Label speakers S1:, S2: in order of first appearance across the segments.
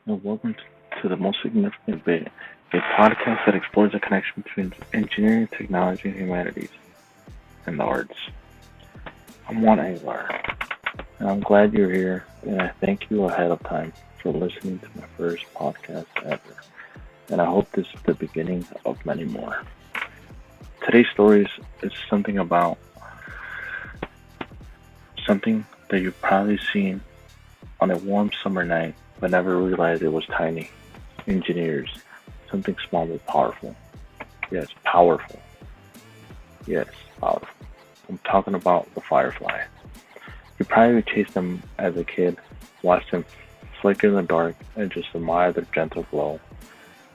S1: and welcome to The Most Significant Bit, a podcast that explores the connection between engineering, technology, and humanities, and the arts. I'm Juan, and I'm glad you're here, and I thank you ahead of time for listening to my first podcast ever, and I hope this is the beginning of many more. Today's story is something that you've probably seen on a warm summer night but never realized it was tiny. Engineers, something small but powerful. Yes, powerful. Yes, powerful. I'm talking about the firefly. You probably chased them as a kid, watched them flicker in the dark, and just admired their gentle glow.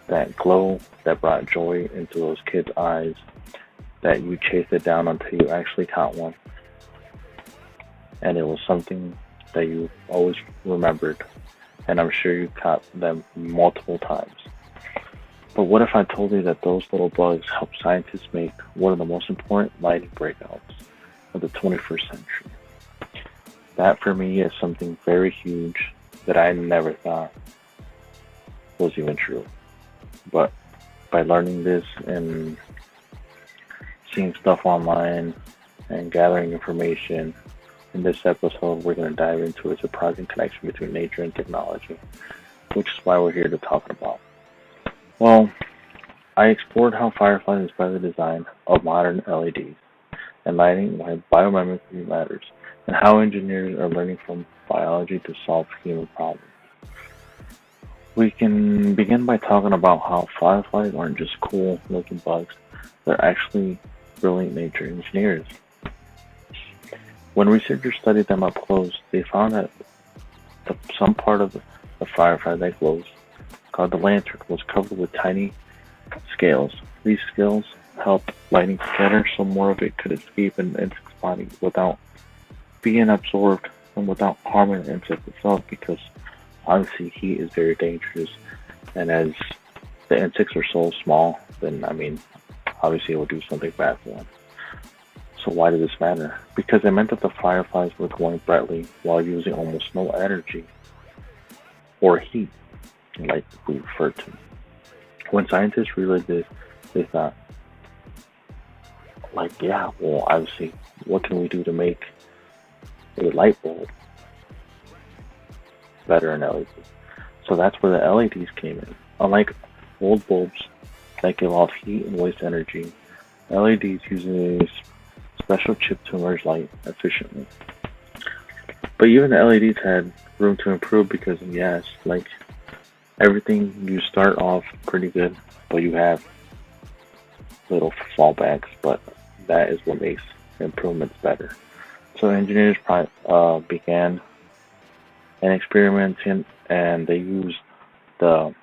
S1: That glow that brought joy into those kids' eyes, that you chased it down until you actually caught one. And it was something that you always remembered, and I'm sure you caught them multiple times. But what if I told you that those little bugs help scientists make one of the most important lighting breakouts of the 21st century? That for me is something very huge that I never thought was even true. But by learning this and seeing stuff online and gathering information, in this episode, we're going to dive into a surprising connection between nature and technology, which is why we're here to talk about. Well, I explored how Fireflies inspire the design of modern LEDs and lighting, why biomimicry matters, and how engineers are learning from biology to solve human problems. We can begin by talking about how fireflies aren't just cool looking bugs, they're actually brilliant nature engineers. When researchers studied them up close, they found that some part of the firefly that glows, called the lantern, was covered with tiny scales. These scales help lighting scatter so more of it could escape an insect's body without being absorbed and without harming the insect itself, because obviously heat is very dangerous, and as the insects are so small, then obviously it will do something bad for them. So why does this matter? Because it meant that the fireflies were glowing brightly while using almost no energy or heat, like we refer to. When scientists realized this, they thought, obviously, what can we do to make a light bulb better in LED? So that's where the LEDs came in. Unlike old bulbs that give off heat and waste energy, LEDs use a special chip to emerge light efficiently. But even the LEDs had room to improve because, yes, like everything, you start off pretty good, but you have little fallbacks, but that is what makes improvements better. So engineers began experimenting, and they used the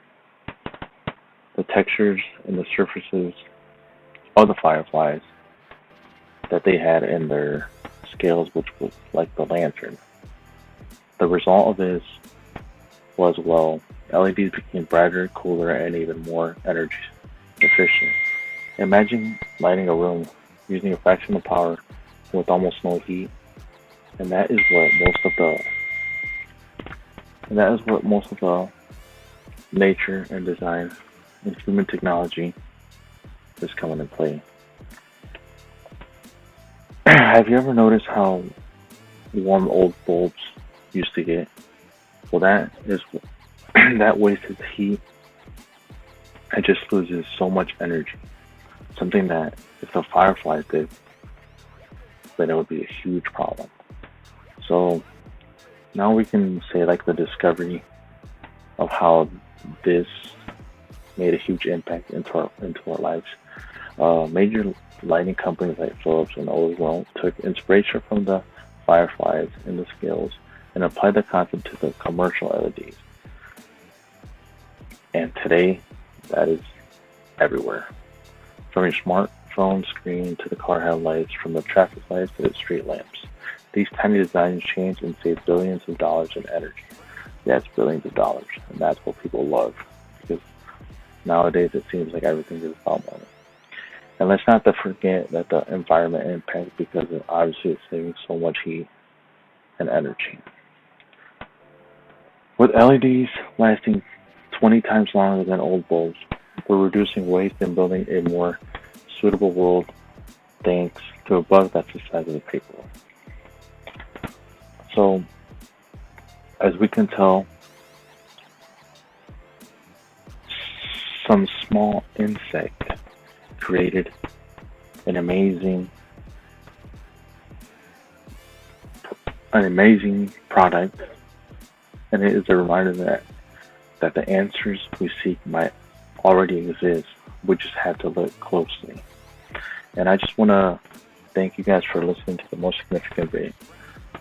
S1: textures and the surfaces of the fireflies that they had in their scales, which was like the lantern. The result of this was, LEDs became brighter, cooler, and even more energy efficient. Imagine lighting a room using a fraction of power with almost no heat, and that is what most of the nature and design and human technology is coming into play. Have you ever noticed how warm old bulbs used to get? Well, that wastes heat and just loses so much energy. Something that if the fireflies did, then it would be a huge problem. So now we can say like the discovery of how this made a huge impact into our lives. Major lighting companies like Philips and Ozone took inspiration from the fireflies and the scales and applied the concept to the commercial LEDs. And today, that is everywhere. From your smartphone screen to the car headlights, from the traffic lights to the street lamps. These tiny designs change and save billions of dollars in energy. Yes, billions of dollars. And that's what people love. Because nowadays it seems like everything is about money. And let's not forget that the environment impact, because obviously it's saving so much heat and energy. With LEDs lasting 20 times longer than old bulbs. We're reducing waste and building a more suitable world thanks to a bug that's the size of the paper. So, as we can tell, some small insect created an amazing product, and it is a reminder that the answers we seek might already exist. We just have to look closely. And I just want to thank you guys for listening to the Most Significant Bit.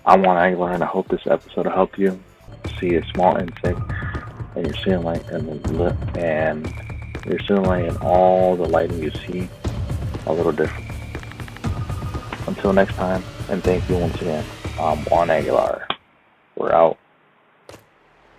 S1: I'm Juan, and I hope this episode will help you see a small insect and your ceiling light and your ceiling light and all the lighting you see a little different. Until next time, and thank you once again. I'm Juan. We're out.